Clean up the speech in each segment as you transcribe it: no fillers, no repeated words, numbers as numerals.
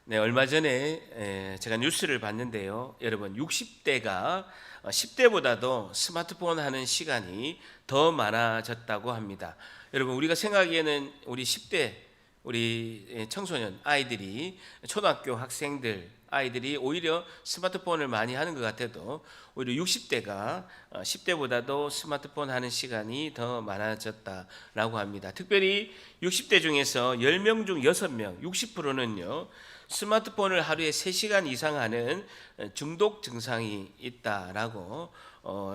네, 얼마 전에 제가 뉴스를 봤는데요. 여러분, 60대가 10대보다도 스마트폰 하는 시간이 더 많아졌다고 합니다. 여러분, 우리가 생각하기에는 우리 10대, 우리 청소년 아이들이, 초등학교 학생들 아이들이 오히려 스마트폰을 많이 하는 것 같아도 오히려 60대가 10대보다도 스마트폰 하는 시간이 더 많아졌다라고 합니다. 특별히 60대 중에서 10명 중 6명, 60%는요 스마트폰을 하루에 3시간 이상 하는 중독 증상이 있다라고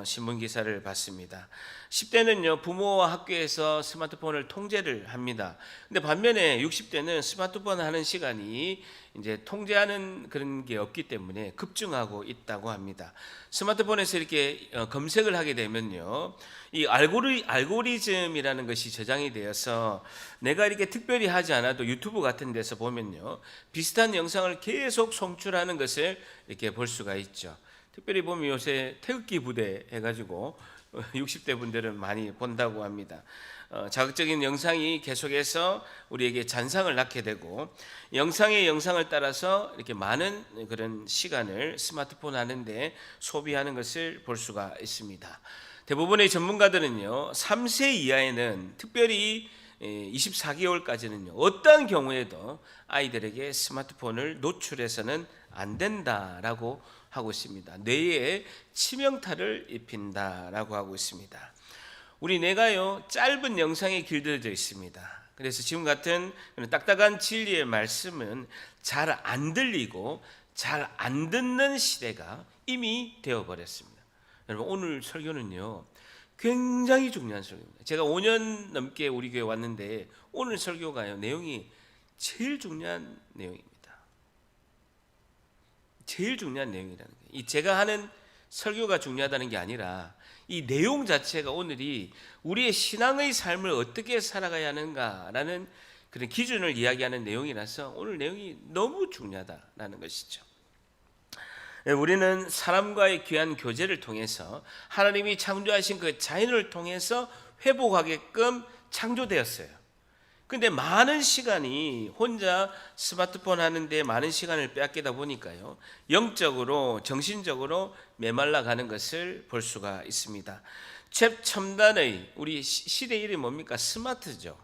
신문 기사를 봤습니다. 10대는요 부모와 학교에서 스마트폰을 통제를 합니다. 근데 반면에 60대는 스마트폰 하는 시간이 이제 통제하는 그런 게 없기 때문에 급증하고 있다고 합니다. 스마트폰에서 이렇게 검색을 하게 되면요, 이 알고리즘이라는 것이 저장이 되어서 내가 이렇게 특별히 하지 않아도 유튜브 같은 데서 보면요, 비슷한 영상을 계속 송출하는 것을 이렇게 볼 수가 있죠. 특별히 보면 요새 태극기 부대 해가지고 60대 분들은 많이 본다고 합니다. 자극적인 영상이 계속해서 우리에게 잔상을 낳게 되고, 영상의 영상을 따라서 이렇게 많은 그런 시간을 스마트폰 하는데 소비하는 것을 볼 수가 있습니다. 대부분의 전문가들은요 3세 이하에는, 특별히 24개월까지는요 어떠한 경우에도 아이들에게 스마트폰을 노출해서는 안 된다라고 하고 있습니다. 뇌에 치명타를 입힌다라고 하고 있습니다. 우리 뇌가요 짧은 영상에 길들여져 있습니다. 그래서 지금 같은 딱딱한 진리의 말씀은 잘 안 들리고 잘 안 듣는 시대가 이미 되어버렸습니다. 여러분, 오늘 설교는요 굉장히 중요한 설교입니다. 제가 5년 넘게 우리 교회 왔는데 오늘 설교가요 내용이 제일 중요한 내용입니다. 제일 중요한 내용이라는 거예요. 이 제가 하는 설교가 중요하다는 게 아니라 이 내용 자체가 오늘이 우리의 신앙의 삶을 어떻게 살아가야 하는가라는 그런 기준을 이야기하는 내용이라서 오늘 내용이 너무 중요하다라는 것이죠. 우리는 사람과의 귀한 교제를 통해서 하나님이 창조하신 그 자연을 통해서 회복하게끔 창조되었어요. 근데 많은 시간이 혼자 스마트폰 하는데 많은 시간을 빼앗기다 보니까요, 영적으로 정신적으로 메말라 가는 것을 볼 수가 있습니다. 최첨단의 우리 시대 이름이 뭡니까? 스마트죠.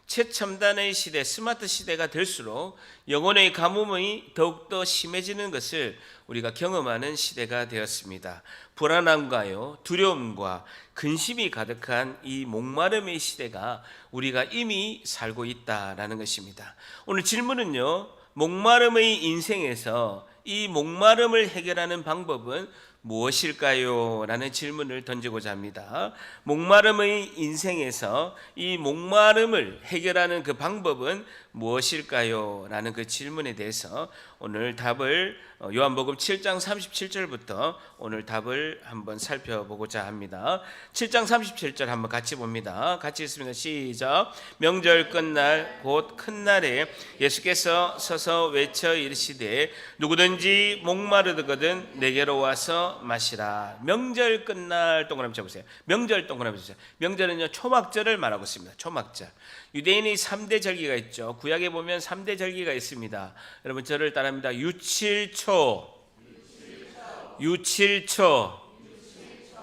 최첨단의 시대, 스마트 시대가 될수록 영혼의 가뭄이 더욱더 심해지는 것을 우리가 경험하는 시대가 되었습니다. 불안함과요, 두려움과 근심이 가득한 이 목마름의 시대가 우리가 이미 살고 있다라는 것입니다. 오늘 질문은요, 목마름의 인생에서 이 목마름을 해결하는 방법은 무엇일까요? 라는 질문을 던지고자 합니다. 목마름의 인생에서 이 목마름을 해결하는 그 방법은 무엇일까요? 라는 그 질문에 대해서 오늘 답을 요한복음 7장 37절부터 오늘 답을 한번 살펴보고자 합니다. 7장 37절 한번 같이 봅니다. 같이 읽습니다. 시작. 명절 끝날 곧 큰 날에 예수께서 서서 외쳐 이르시되 누구든지 목마르거든 내게로 와서 마시라. 명절 끝날 동그라미 쳐보세요. 명절 동그라미 쳐보세요. 명절은요 초막절을 말하고 있습니다. 초막절. 유대인의 3대 절기가 있죠. 구약에 보면 3대 절기가 있습니다. 여러분 저를 따라합니다. 유칠초.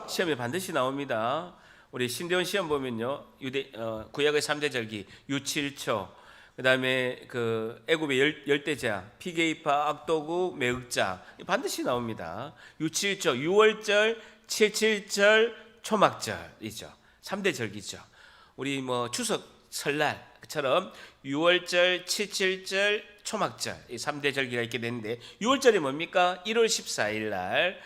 시험에 반드시 나옵니다. 우리 신대원 시험 보면요, 구약의 3대 절기 유칠초, 그 다음에 그 애굽의 열대자, 피게이파, 악도구, 매흑자 반드시 나옵니다. 유칠절, 6월절, 77절, 초막절이죠. 3대 절기죠. 우리 뭐 추석, 설날처럼 6월절, 77절, 초막절 이 3대 절기가 있게 되는데 6월절이 뭡니까? 1월 14일 날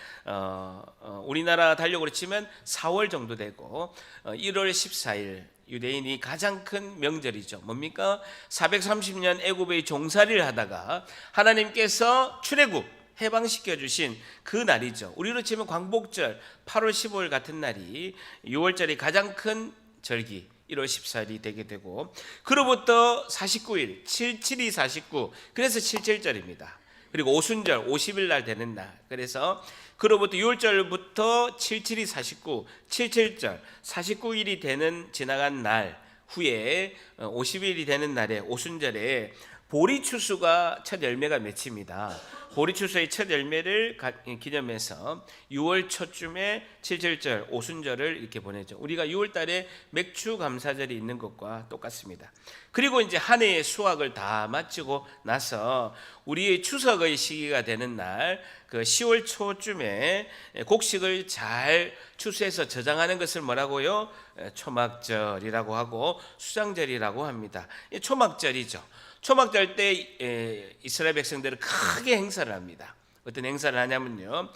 우리나라 달력으로 치면 4월 정도 되고 1월 14일 유대인이 가장 큰 명절이죠. 뭡니까? 430년 애굽의 종살이를 하다가 하나님께서 출애굽 해방시켜 주신 그 날이죠. 우리로 치면 광복절 8월 15일 같은 날이 6월절이 가장 큰 절기 1월 14일이 되게 되고, 그로부터 49일 77이 49, 그래서 77절입니다. 그리고 오순절 50일 날 되는 날, 그래서 그로부터 6월절부터 77이 49, 77절 49일이 되는 지나간 날 후에 50일이 되는 날에 오순절에 보리추수가 첫 열매가 맺힙니다. 보리추수의 첫 열매를 기념해서 6월 초쯤에 칠칠절, 오순절을 이렇게 보내죠. 우리가 6월 달에 맥주 감사절이 있는 것과 똑같습니다. 그리고 이제 한 해의 수확을 다 마치고 나서 우리의 추석의 시기가 되는 날, 그 10월 초쯤에 곡식을 잘 추수해서 저장하는 것을 뭐라고요? 초막절이라고 하고 수장절이라고 합니다. 초막절이죠. 초막절 때 이스라엘 백성들은 크게 행사를 합니다. 어떤 행사를 하냐면요,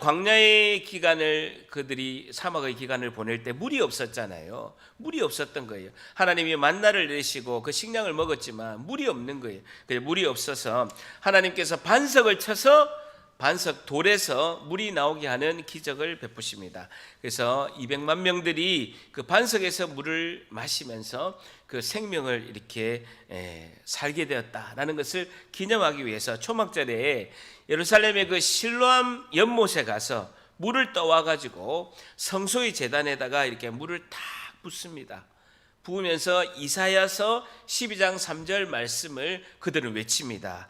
광야의 기간을, 그들이 사막의 기간을 보낼 때 물이 없었잖아요. 물이 없었던 거예요. 하나님이 만나를 내리시고 그 식량을 먹었지만 물이 없는 거예요. 물이 없어서 하나님께서 반석을 쳐서 반석 돌에서 물이 나오게 하는 기적을 베푸십니다. 그래서 200만 명들이 그 반석에서 물을 마시면서 그 생명을 이렇게 살게 되었다라는 것을 기념하기 위해서 초막절에 예루살렘의 그 실로암 연못에 가서 물을 떠와 가지고 성소의 제단에다가 이렇게 물을 탁 붓습니다. 부으면서 이사야서 12장 3절 말씀을 그들은 외칩니다.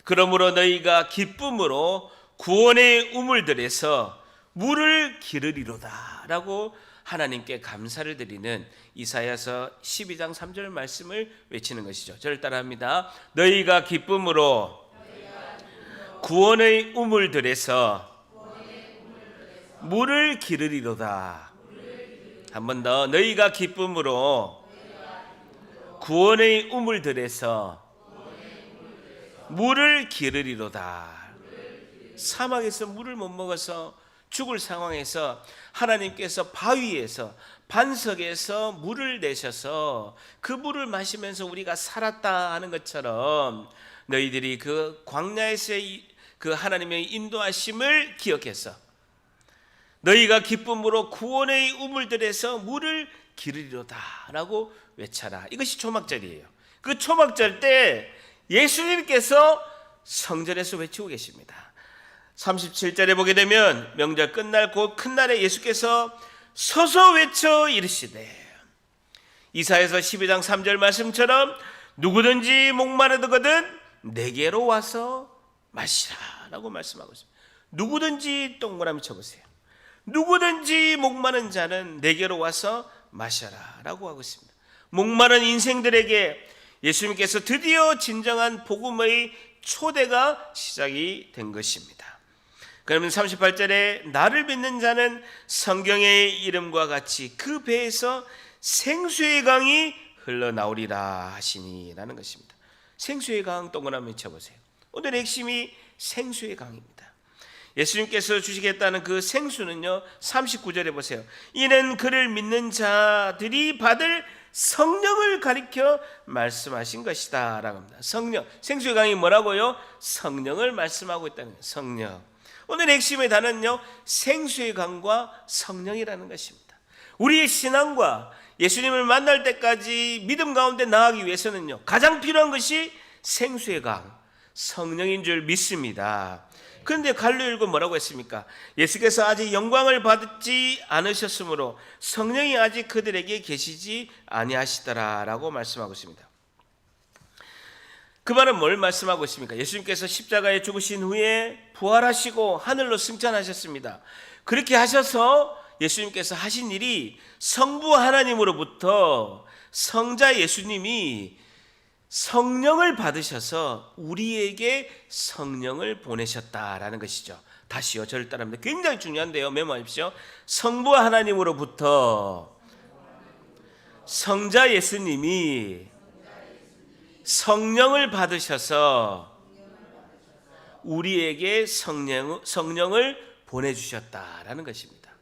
그러므로 너희가 기쁨으로 구원의 우물들에서 물을 기르리로다 라고 하나님께 감사를 드리는 이사야서 12장 3절 말씀을 외치는 것이죠. 저를 따라합니다. 너희가 기쁨으로 구원의 우물들에서 물을 기르리로다. 한 번 더. 너희가 기쁨으로 구원의 우물들에서 물을 기르리로다. 사막에서 물을 못 먹어서 죽을 상황에서 하나님께서 바위에서 반석에서 물을 내셔서 그 물을 마시면서 우리가 살았다 하는 것처럼 너희들이 그 광야에서의 그 하나님의 인도하심을 기억해서 너희가 기쁨으로 구원의 우물들에서 물을 기르리로다 라고 외쳐라. 이것이 초막절이에요. 그 초막절 때 예수님께서 성전에서 외치고 계십니다. 37절에 보게 되면 명절 끝날 곧 큰 날에 예수께서 서서 외쳐 이르시되, 이사야서 12장 3절 말씀처럼 누구든지 목마르거든 내게로 와서 마시라 라고 말씀하고 있습니다. 누구든지 동그라미 쳐보세요. 누구든지 목마른 자는 내게로 와서 마셔라 라고 하고 있습니다. 목마른 인생들에게 예수님께서 드디어 진정한 복음의 초대가 시작이 된 것입니다. 그러면 38절에 나를 믿는 자는 성경의 이름과 같이 그 배에서 생수의 강이 흘러나오리라 하시니 라는 것입니다. 생수의 강 동그라미 쳐보세요. 오늘의 핵심이 생수의 강입니다. 예수님께서 주시겠다는 그 생수는요, 39절에 보세요. 이는 그를 믿는 자들이 받을 성령을 가리켜 말씀하신 것이다 라고 합니다. 성령, 생수의 강이 뭐라고요? 성령을 말씀하고 있다는 거예요. 성령. 오늘 핵심의 단어는요, 생수의 강과 성령이라는 것입니다. 우리의 신앙과 예수님을 만날 때까지 믿음 가운데 나아가기 위해서는요, 가장 필요한 것이 생수의 강, 성령인 줄 믿습니다. 그런데 갈라디아서 뭐라고 했습니까? 예수께서 아직 영광을 받지 않으셨으므로 성령이 아직 그들에게 계시지 아니하시더라라고 말씀하고 있습니다. 그 말은 뭘 말씀하고 있습니까? 예수님께서 십자가에 죽으신 후에 부활하시고 하늘로 승천하셨습니다. 그렇게 하셔서 예수님께서 하신 일이 성부 하나님으로부터 성자 예수님이 성령을 받으셔서 우리에게 성령을 보내셨다라는 것이죠. 다시요, 저를 따라합니다. 굉장히 중요한데요, 메모하십시오. 성부 하나님으로부터 성자 예수님이 성령을 받으셔서 우리에게 성령을 보내주셨다라는 것입니다.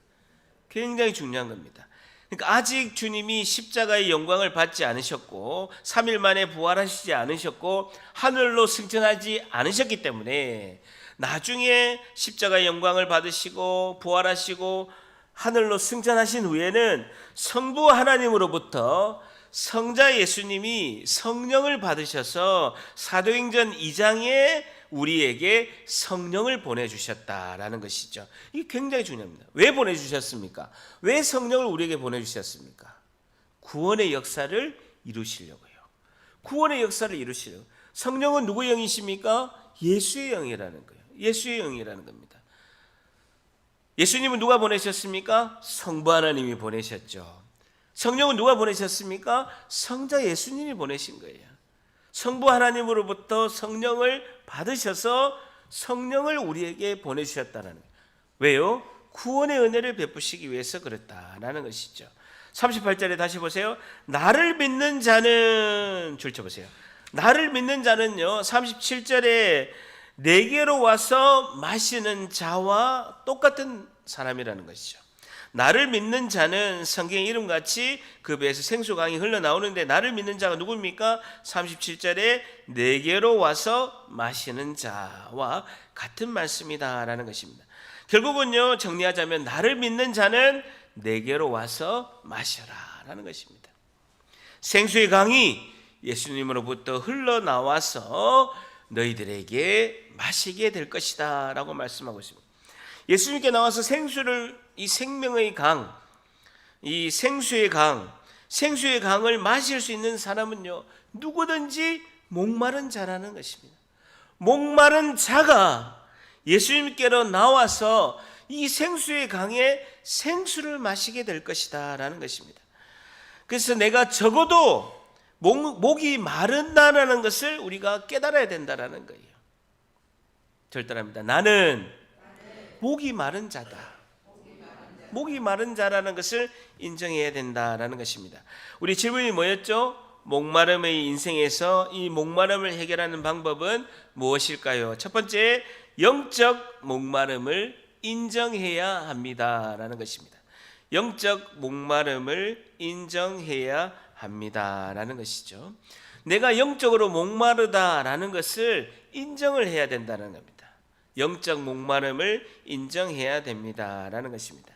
굉장히 중요한 겁니다. 그러니까 아직 주님이 십자가의 영광을 받지 않으셨고 3일 만에 부활하시지 않으셨고 하늘로 승천하지 않으셨기 때문에 나중에 십자가의 영광을 받으시고 부활하시고 하늘로 승천하신 후에는 성부 하나님으로부터 성자 예수님이 성령을 받으셔서 사도행전 2장에 우리에게 성령을 보내주셨다라는 것이죠. 이게 굉장히 중요합니다. 왜 보내주셨습니까? 왜 성령을 우리에게 보내주셨습니까? 구원의 역사를 이루시려고요. 구원의 역사를 이루시려고. 성령은 누구의 영이십니까? 예수의 영이라는 거예요. 예수의 영이라는 겁니다. 예수님은 누가 보내셨습니까? 성부 하나님이 보내셨죠. 성령은 누가 보내셨습니까? 성자 예수님이 보내신 거예요. 성부 하나님으로부터 성령을 받으셔서 성령을 우리에게 보내주셨다는 거예요. 왜요? 구원의 은혜를 베푸시기 위해서 그렇다라는 것이죠. 38절에 다시 보세요. 나를 믿는 자는, 줄 쳐보세요. 나를 믿는 자는요, 37절에 내게로 와서 마시는 자와 똑같은 사람이라는 것이죠. 나를 믿는 자는 성경 이름같이 그 배에서 생수강이 흘러나오는데, 나를 믿는 자가 누굽니까? 37절에 내게로 와서 마시는 자와 같은 말씀이다라는 것입니다. 결국은요, 정리하자면 나를 믿는 자는 내게로 와서 마셔라라는 것입니다. 생수의 강이 예수님으로부터 흘러나와서 너희들에게 마시게 될 것이다 라고 말씀하고 있습니다. 예수님께 나와서 생수를, 이 생명의 강, 이 생수의 강을 마실 수 있는 사람은요, 누구든지 목마른 자라는 것입니다. 목마른 자가 예수님께로 나와서 이 생수의 강에 생수를 마시게 될 것이다 라는 것입니다. 그래서 내가 적어도 목이 마른다라는 것을 우리가 깨달아야 된다라는 거예요. 절대랍니다. 나는 목이 마른 자다. 목이 마른 자라는 것을 인정해야 된다라는 것입니다. 우리 질문이 뭐였죠? 목마름의 인생에서 이 목마름을 해결하는 방법은 무엇일까요? 첫 번째, 영적 목마름을 인정해야 합니다라는 것입니다. 영적 목마름을 인정해야 합니다라는 것이죠. 내가 영적으로 목마르다라는 것을 인정을 해야 된다는 겁니다. 영적 목마름을 인정해야 됩니다라는 것입니다.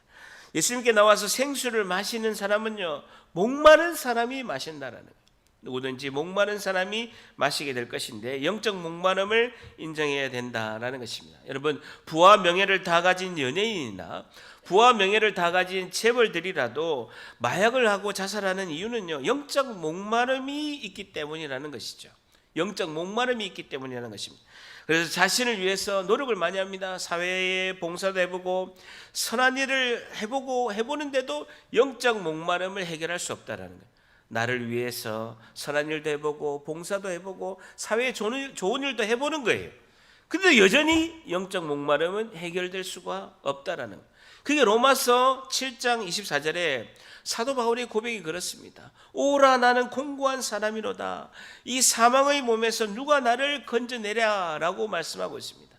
예수님께 나와서 생수를 마시는 사람은요, 목마른 사람이 마신다라는 거예요. 누구든지 목마른 사람이 마시게 될 것인데, 영적 목마름을 인정해야 된다라는 것입니다. 여러분, 부와 명예를 다 가진 연예인이나 부와 명예를 다 가진 재벌들이라도 마약을 하고 자살하는 이유는요, 영적 목마름이 있기 때문이라는 것이죠. 영적 목마름이 있기 때문이라는 것입니다. 그래서 자신을 위해서 노력을 많이 합니다. 사회에 봉사도 해보고 선한 일을 해보는데도 영적 목마름을 해결할 수 없다라는 거예요. 나를 위해서 선한 일도 해보고 봉사도 해보고 사회에 좋은 일도 해보는 거예요. 근데 여전히 영적 목마름은 해결될 수가 없다라는 거예요. 그게 로마서 7장 24절에 사도 바울의 고백이 그렇습니다. 오라 나는 공고한 사람이로다. 이 사망의 몸에서 누가 나를 건져내랴 라고 말씀하고 있습니다.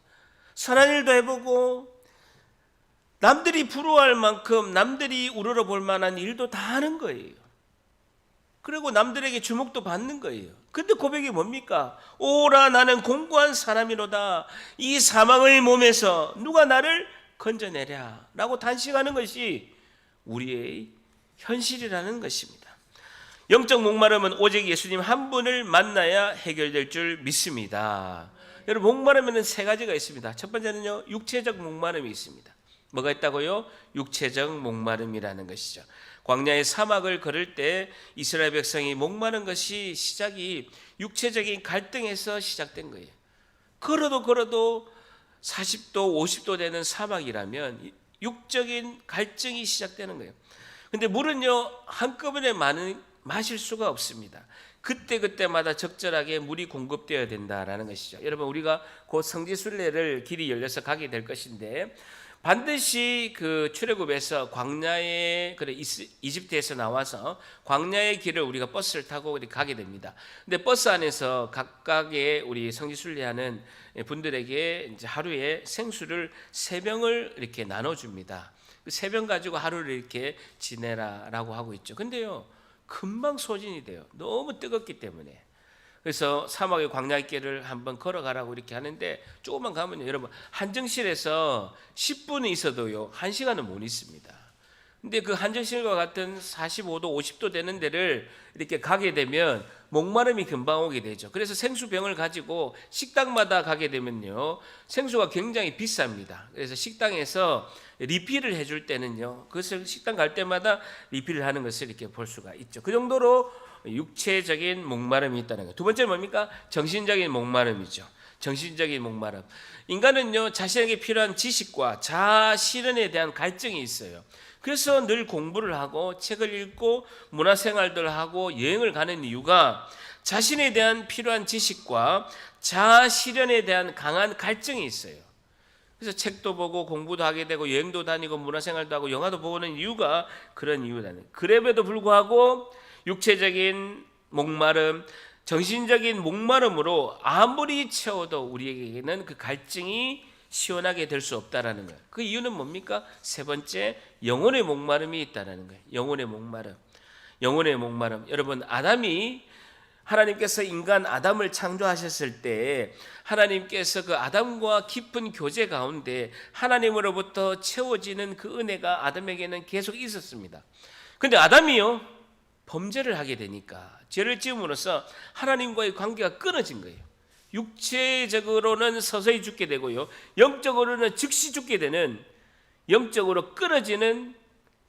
선한 일도 해보고 남들이 부러워할 만큼 남들이 우러러볼 만한 일도 다 하는 거예요. 그리고 남들에게 주목도 받는 거예요. 근데 고백이 뭡니까? 오라 나는 공고한 사람이로다. 이 사망의 몸에서 누가 나를 건져내랴 라고 단식하는 것이 우리의 현실이라는 것입니다. 영적 목마름은 오직 예수님 한 분을 만나야 해결될 줄 믿습니다. 여러분, 목마름에는 세 가지가 있습니다. 첫 번째는요, 육체적 목마름이 있습니다. 뭐가 있다고요? 육체적 목마름이라는 것이죠. 광야의 사막을 걸을 때 이스라엘 백성이 목마른 것이 시작이 육체적인 갈등에서 시작된 거예요. 걸어도 40도 50도 되는 사막이라면 육적인 갈증이 시작되는 거예요. 근데 물은요, 한꺼번에 마실 수가 없습니다. 그때마다 적절하게 물이 공급되어야 된다라는 것이죠. 여러분, 우리가 곧 성지순례를 길이 열려서 가게 될 것인데, 반드시 그 출애굽에서 광야에, 이집트에서 나와서 광야의 길을 우리가 버스를 타고 가게 됩니다. 근데 버스 안에서 각각의 우리 성지순례하는 분들에게 이제 하루에 생수를 3병을 이렇게 나눠줍니다. 그 3병 가지고 하루를 이렇게 지내라라고 하고 있죠. 근데요, 금방 소진이 돼요. 너무 뜨겁기 때문에. 그래서 사막의 광야길을 한번 걸어가라고 이렇게 하는데, 조금만 가면요, 여러분, 한정실에서 10분이 있어도요 1시간은 못 있습니다. 근데 그 한정실과 같은 45도 50도 되는 데를 이렇게 가게 되면 목마름이 금방 오게 되죠. 그래서 생수병을 가지고 식당마다 가게 되면요, 생수가 굉장히 비쌉니다. 그래서 식당에서 리필을 해줄 때는요, 그것을 식당 갈 때마다 리필을 하는 것을 이렇게 볼 수가 있죠. 그 정도로 육체적인 목마름이 있다는 거예요. 두 번째는 뭡니까? 정신적인 목마름이죠. 정신적인 목마름. 인간은요, 자신에게 필요한 지식과 자아 실현에 대한 갈증이 있어요. 그래서 늘 공부를 하고 책을 읽고 문화생활들 하고 여행을 가는 이유가 자신에 대한 필요한 지식과 자아 실현에 대한 강한 갈증이 있어요. 그래서 책도 보고 공부도 하게 되고 여행도 다니고 문화생활도 하고 영화도 보는 이유가 그런 이유라는. 그럼에도 불구하고 육체적인 목마름, 정신적인 목마름으로 아무리 채워도 우리에게는 그 갈증이 시원하게 될 수 없다라는 거예요. 그 이유는 뭡니까? 세 번째, 영혼의 목마름이 있다라는 거예요. 영혼의 목마름. 영혼의 목마름. 여러분, 하나님께서 인간 아담을 창조하셨을 때 하나님께서 그 아담과 깊은 교제 가운데 하나님으로부터 채워지는 그 은혜가 아담에게는 계속 있었습니다. 근데 아담이요, 범죄를 하게 되니까, 죄를 지음으로써 하나님과의 관계가 끊어진 거예요. 육체적으로는 서서히 죽게 되고요, 영적으로는 즉시 죽게 되는, 영적으로 끊어지는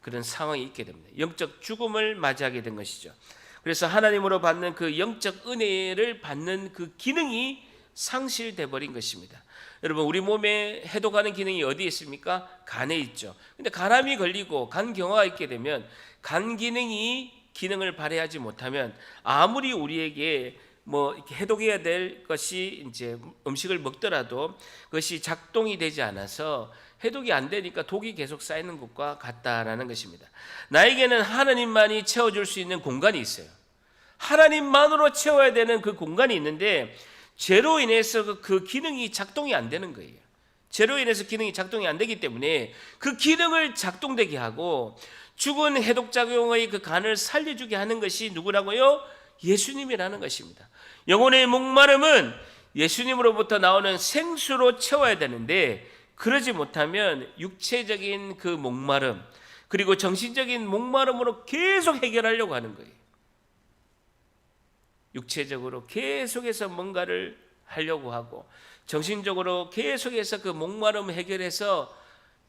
그런 상황이 있게 됩니다. 영적 죽음을 맞이하게 된 것이죠. 그래서 하나님으로 받는 그 영적 은혜를 받는 그 기능이 상실돼 버린 것입니다. 여러분, 우리 몸에 해독하는 기능이 어디에 있습니까? 간에 있죠. 근데 간암이 걸리고 간경화가 있게 되면 간 기능을 발휘하지 못하면 아무리 우리에게 이렇게 해독해야 될 것이 이제 음식을 먹더라도 그것이 작동이 되지 않아서 해독이 안 되니까 독이 계속 쌓이는 것과 같다라는 것입니다. 나에게는 하나님만이 채워줄 수 있는 공간이 있어요. 하나님만으로 채워야 되는 그 공간이 있는데 죄로 인해서 그 기능이 작동이 안 되는 거예요. 죄로 인해서 기능이 작동이 안 되기 때문에 그 기능을 작동되게 하고 죽은 해독작용의 그 간을 살려주게 하는 것이 누구라고요? 예수님이라는 것입니다. 영혼의 목마름은 예수님으로부터 나오는 생수로 채워야 되는데 그러지 못하면 육체적인 그 목마름 그리고 정신적인 목마름으로 계속 해결하려고 하는 거예요. 육체적으로 계속해서 뭔가를 하려고 하고 정신적으로 계속해서 그 목마름을 해결해서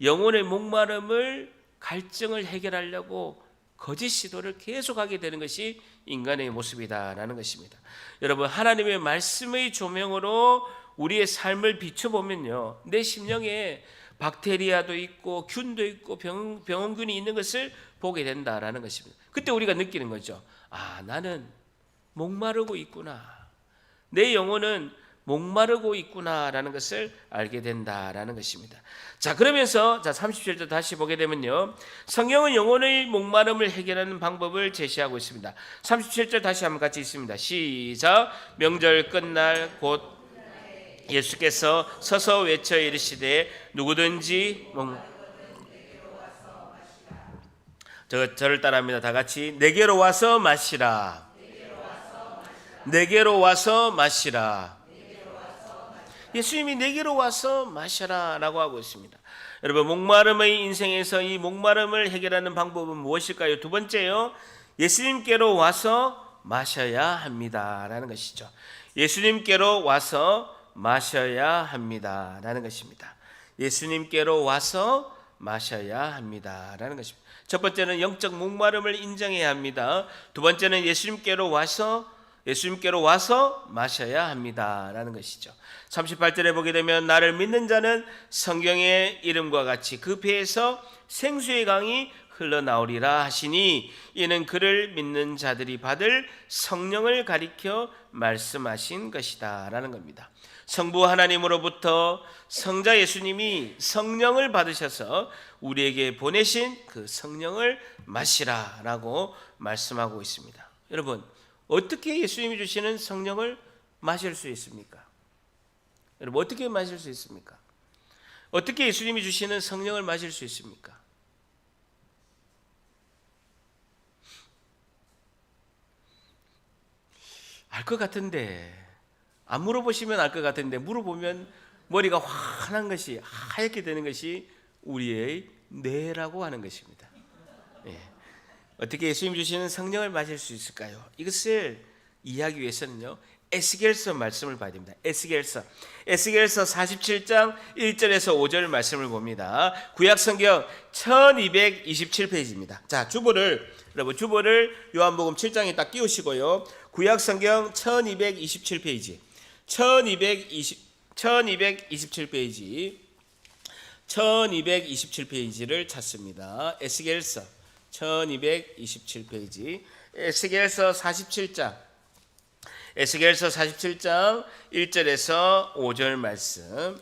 영혼의 목마름을 갈증을 해결하려고 거짓 시도를 계속하게 되는 것이 인간의 모습이다라는 것입니다. 여러분, 하나님의 말씀의 조명으로 우리의 삶을 비춰보면요, 내 심령에 박테리아도 있고 균도 있고 병원균이 있는 것을 보게 된다라는 것입니다. 그때 우리가 느끼는 거죠. 아, 나는 목마르고 있구나. 내 영혼은 목마르고 있구나라는 것을 알게 된다라는 것입니다. 자, 그러면서 37절 다시 보게 되면요, 성경은 영혼의 목마름을 해결하는 방법을 제시하고 있습니다. 37절 다시 한번 같이 읽습니다. 시작. 명절 끝날 곧 예수께서 서서 외쳐 이르시되 누구든지 저를 따라합니다. 다 같이 내게로 와서 마시라. 내게로 와서 마시라. 예수님이 내게로 와서 마셔라 라고 하고 있습니다. 여러분, 목마름의 인생에서 이 목마름을 해결하는 방법은 무엇일까요? 두 번째요, 예수님께로 와서 마셔야 합니다 라는 것이죠. 예수님께로 와서 마셔야 합니다 라는 것입니다. 예수님께로 와서 마셔야 합니다 라는 것입니다. 첫 번째는 영적 목마름을 인정해야 합니다. 두 번째는 예수님께로 와서 마셔야 합니다라는 것이죠. 38절에 보게 되면 나를 믿는 자는 성경의 이름과 같이 그 배에서 생수의 강이 흘러나오리라 하시니 이는 그를 믿는 자들이 받을 성령을 가리켜 말씀하신 것이다 라는 겁니다. 성부 하나님으로부터 성자 예수님이 성령을 받으셔서 우리에게 보내신 그 성령을 마시라 라고 말씀하고 있습니다. 여러분, 어떻게 예수님이 주시는 성령을 마실 수 있습니까? 여러분, 어떻게 마실 수 있습니까? 어떻게 예수님이 주시는 성령을 마실 수 있습니까? 알 것 같은데, 안 물어보시면 알 것 같은데 물어보면 머리가 환한 것이, 하얗게 되는 것이 우리의 뇌라고 하는 것입니다. 예. 어떻게 예수님 주시는 성령을 마실 수 있을까요? 이것을 이해하기 위해서는요, 에스겔서 말씀을 봐야 됩니다. 에스겔서 47장 1절에서 5절 말씀을 봅니다. 구약성경 1227페이지입니다. 자, 여러분 주보를 요한복음 7장에 딱 띄우시고요. 구약성경 1227페이지 1227페이지를 찾습니다. 에스겔서 1227페이지 에스겔서 47장 1절에서 5절 말씀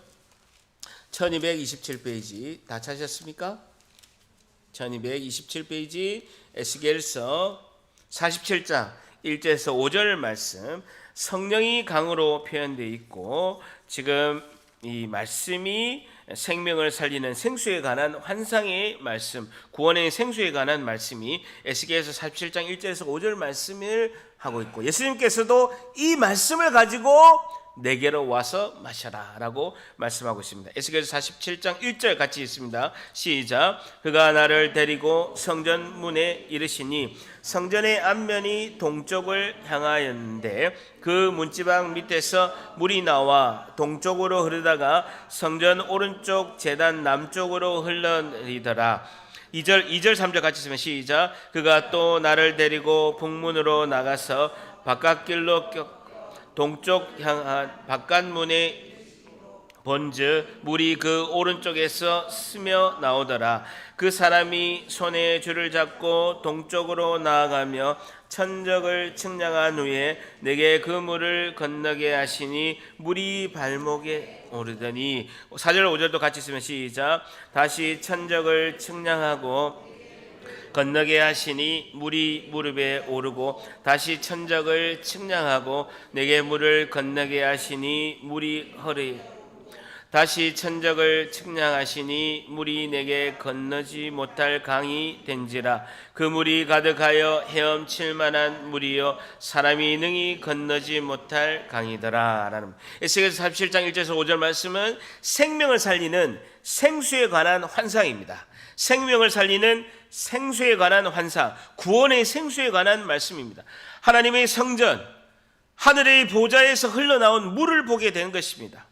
1227페이지 다 찾으셨습니까? 1227페이지 에스겔서 47장 1절에서 5절 말씀 성령이 강으로 표현되어 있고 지금 이 말씀이 생명을 살리는 생수에 관한 환상의 말씀, 구원의 생수에 관한 말씀이 에스겔서 47장 1절에서 5절 말씀을 하고 있고 예수님께서도 이 말씀을 가지고 내게로 와서 마셔라 라고 말씀하고 있습니다. 에스겔서 47장 1절 같이 있습니다. 시작. 그가 나를 데리고 성전 문에 이르시니 성전의 앞면이 동쪽을 향하였는데 그 문지방 밑에서 물이 나와 동쪽으로 흐르다가 성전 오른쪽 제단 남쪽으로 흘러내리더라. 2절 3절 같이 있으면 시작. 그가 또 나를 데리고 북문으로 나가서 바깥길로 동쪽 향한 바깥문에 본즉 물이 그 오른쪽에서 스며 나오더라. 그 사람이 손에 줄을 잡고 동쪽으로 나아가며 천적을 측량한 후에 내게 그 물을 건너게 하시니 물이 발목에 오르더니 4절 5절도 같이 있으면 시작. 다시 천적을 측량하고 건너게 하시니 물이 무릎에 오르고 다시 천적을 측량하고 내게 물을 건너게 하시니 물이 허리 다시 천적을 측량하시니 물이 내게 건너지 못할 강이 된지라. 그 물이 가득하여 헤엄칠 만한 물이요 사람이 능히 건너지 못할 강이더라 라는 에스겔서 47장 1절에서 5절 말씀은 생명을 살리는 생수에 관한 환상입니다. 생명을 살리는 생수에 관한 환상, 구원의 생수에 관한 말씀입니다. 하나님의 성전, 하늘의 보좌에서 흘러나온 물을 보게 된 것입니다.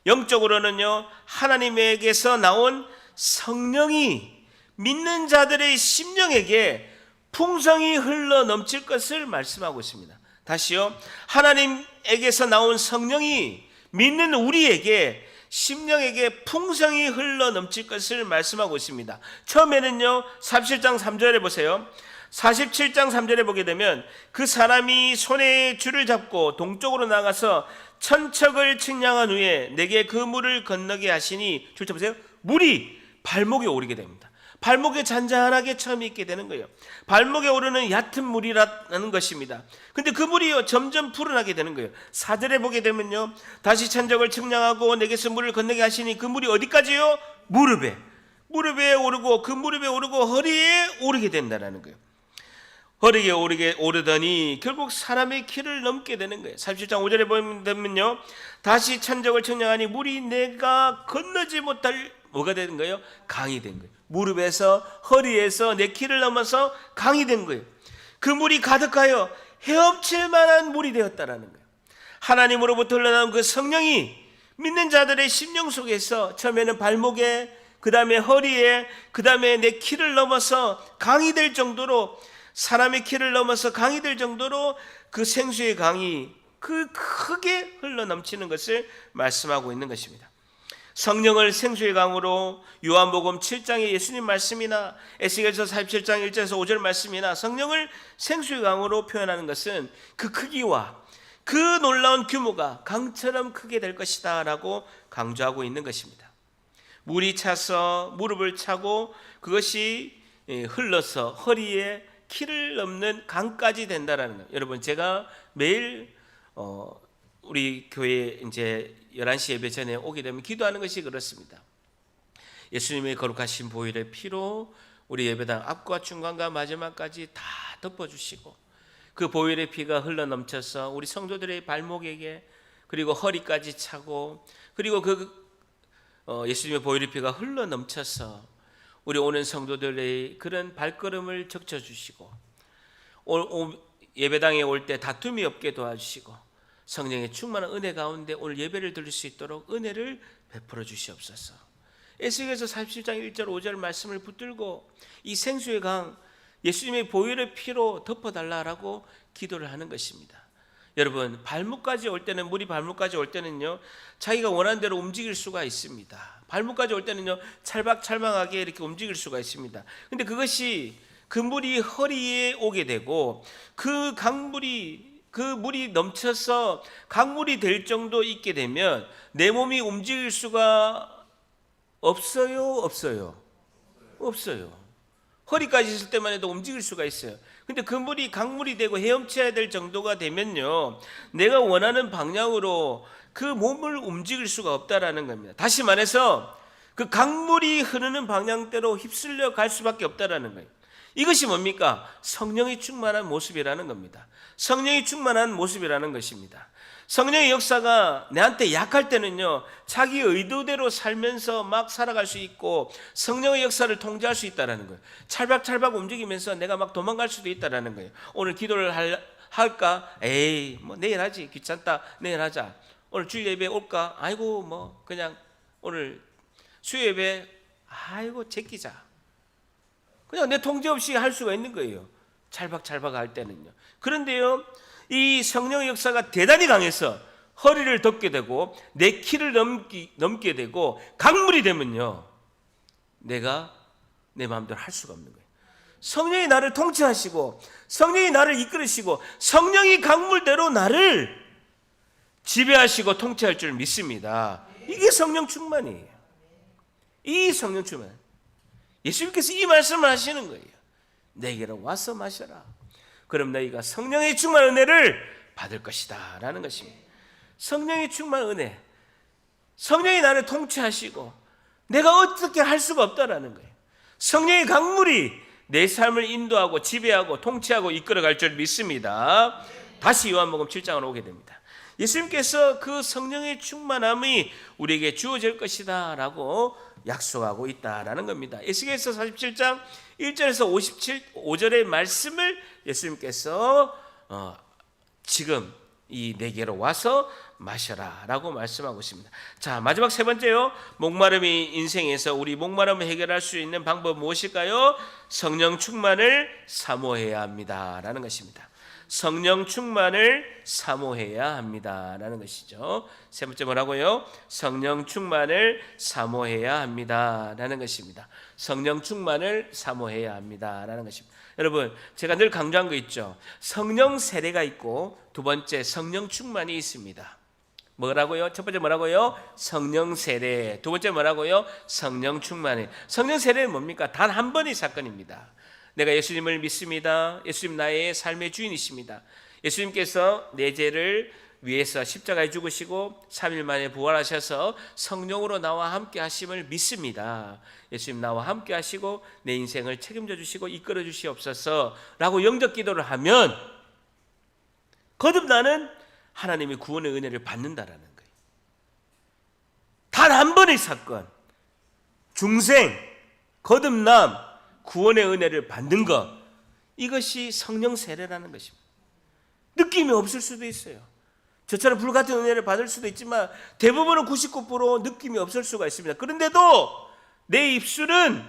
영적으로는요, 하나님에게서 나온 성령이 믿는 자들의 심령에게 풍성히 흘러 넘칠 것을 말씀하고 있습니다. 다시요, 하나님에게서 나온 성령이 믿는 우리에게 심령에게 풍성히 흘러 넘칠 것을 말씀하고 있습니다. 처음에는요 47장 3절에 보세요. 47장 3절에 보게 되면 그 사람이 손에 줄을 잡고 동쪽으로 나가서 천척을 측량한 후에 내게 그 물을 건너게 하시니 줄 쳐보세요. 물이 발목에 오르게 됩니다. 발목에 잔잔하게 처음에 있게 되는 거예요. 발목에 오르는 얕은 물이라는 것입니다. 근데 그 물이요 점점 푸른하게 되는 거예요. 4절에 보게 되면요 다시 천적을 측량하고 내게서 물을 건너게 하시니 그 물이 어디까지요? 무릎에 오르고 그 무릎에 오르고 허리에 오르게 된다는 거예요. 허리에 오르더니 결국 사람의 키를 넘게 되는 거예요. 37장 5절에 보면요 다시 천적을 측량하니 물이 내가 건너지 못할 뭐가 되는 거예요? 강이 된 거예요. 무릎에서 허리에서 내 키를 넘어서 강이 된 거예요. 그 물이 가득하여 헤엄칠 만한 물이 되었다라는 거예요. 하나님으로부터 흘러나온 그 성령이 믿는 자들의 심령 속에서 처음에는 발목에, 그 다음에 허리에, 그 다음에 내 키를 넘어서 강이 될 정도로, 사람의 키를 넘어서 강이 될 정도로 그 생수의 강이 그 크게 흘러넘치는 것을 말씀하고 있는 것입니다. 성령을 생수의 강으로 요한복음 7장의 예수님 말씀이나 에스겔서 47장 1절에서 5절 말씀이나 성령을 생수의 강으로 표현하는 것은 그 크기와 그 놀라운 규모가 강처럼 크게 될 것이다 라고 강조하고 있는 것입니다. 물이 차서 무릎을 차고 그것이 흘러서 허리에 키를 넘는 강까지 된다라는 거예요. 여러분 제가 매일 우리 교회 이제 11시 예배 전에 오게 되면 기도하는 것이 그렇습니다. 예수님의 거룩하신 보혈의 피로 우리 예배당 앞과 중간과 마지막까지 다 덮어주시고 그 보혈의 피가 흘러넘쳐서 우리 성도들의 발목에게 그리고 허리까지 차고 그리고 예수님의 보혈의 피가 흘러넘쳐서 우리 오는 성도들의 그런 발걸음을 적셔주시고 예배당에 올 때 다툼이 없게 도와주시고 성령의 충만한 은혜 가운데 오늘 예배를 드릴 수 있도록 은혜를 베풀어 주시옵소서. 에스겔서 47장 1절 5절 말씀을 붙들고 이 생수의 강 예수님의 보혈의 피로 덮어달라라고 기도를 하는 것입니다. 여러분, 발목까지 올 때는, 물이 발목까지 올 때는요, 자기가 원하는 대로 움직일 수가 있습니다. 발목까지 올 때는요, 찰박찰박하게 이렇게 움직일 수가 있습니다. 근데 그것이 그 물이 허리에 오게 되고 그 물이 넘쳐서 강물이 될 정도 있게 되면 내 몸이 움직일 수가 없어요? 없어요. 허리까지 있을 때만 해도 움직일 수가 있어요. 근데 그 물이 강물이 되고 헤엄쳐야 될 정도가 되면요, 내가 원하는 방향으로 그 몸을 움직일 수가 없다라는 겁니다. 다시 말해서 그 강물이 흐르는 방향대로 휩쓸려 갈 수밖에 없다라는 거예요. 이것이 뭡니까? 성령이 충만한 모습이라는 겁니다. 성령이 충만한 모습이라는 것입니다. 성령의 역사가 내한테 약할 때는요, 자기 의도대로 살면서 막 살아갈 수 있고 성령의 역사를 통제할 수 있다는 거예요. 찰박찰박 움직이면서 내가 막 도망갈 수도 있다는 거예요. 오늘 기도를 할까? 에이, 뭐 내일 하지, 귀찮다, 내일 하자. 오늘 주일 예배 올까? 아이고, 뭐 그냥 오늘 수요 예배, 아이고 제끼자. 그냥 내 통제 없이 할 수가 있는 거예요. 찰박찰박 할 때는요. 그런데요, 이 성령의 역사가 대단히 강해서 허리를 덮게 되고 내 키를 넘게 되고 강물이 되면요, 내가 내 마음대로 할 수가 없는 거예요. 성령이 나를 통치하시고 성령이 나를 이끌으시고 성령이 강물대로 나를 지배하시고 통치할 줄 믿습니다. 이게 성령 충만이에요. 이 성령 충만. 예수님께서 이 말씀을 하시는 거예요. 내게로 와서 마셔라. 그럼 너희가 성령의 충만한 은혜를 받을 것이다 라는 것입니다. 성령의 충만한 은혜, 성령이 나를 통치하시고 내가 어떻게 할 수가 없다라는 거예요. 성령의 강물이 내 삶을 인도하고 지배하고 통치하고 이끌어갈 줄 믿습니다. 다시 요한복음 7장으로 오게 됩니다. 예수님께서 그 성령의 충만함이 우리에게 주어질 것이다 라고 약속하고 있다라는 겁니다. 에스겔서 47장 1절에서 5절의 말씀을 예수님께서 지금 이 내게로 와서 마셔라 라고 말씀하고 있습니다. 자, 마지막 세 번째요, 목마름이 인생에서 우리 목마름을 해결할 수 있는 방법은 무엇일까요? 성령 충만을 사모해야 합니다 라는 것입니다. 성령 충만을 사모해야 합니다 라는 것이죠. 세 번째 뭐라고요? 성령 충만을 사모해야 합니다 라는 것입니다. 성령 충만을 사모해야 합니다 라는 것입니다. 여러분, 제가 늘 강조한 거 있죠. 성령 세례가 있고 두 번째 성령 충만이 있습니다. 뭐라고요? 첫 번째 뭐라고요? 성령 세례. 두 번째 뭐라고요? 성령 충만이. 성령 세례는 뭡니까? 단 한 번의 사건입니다. 내가 예수님을 믿습니다. 예수님 나의 삶의 주인이십니다. 예수님께서 내 죄를 위해서 십자가에 죽으시고 3일 만에 부활하셔서 성령으로 나와 함께 하심을 믿습니다. 예수님 나와 함께 하시고 내 인생을 책임져 주시고 이끌어 주시옵소서 라고 영적 기도를 하면 거듭나는 하나님의 구원의 은혜를 받는다라는 거예요. 단 한 번의 사건, 중생, 거듭남, 구원의 은혜를 받는 것, 이것이 성령 세례라는 것입니다. 느낌이 없을 수도 있어요. 저처럼 불같은 은혜를 받을 수도 있지만 대부분은 99% 느낌이 없을 수가 있습니다. 그런데도 내 입술은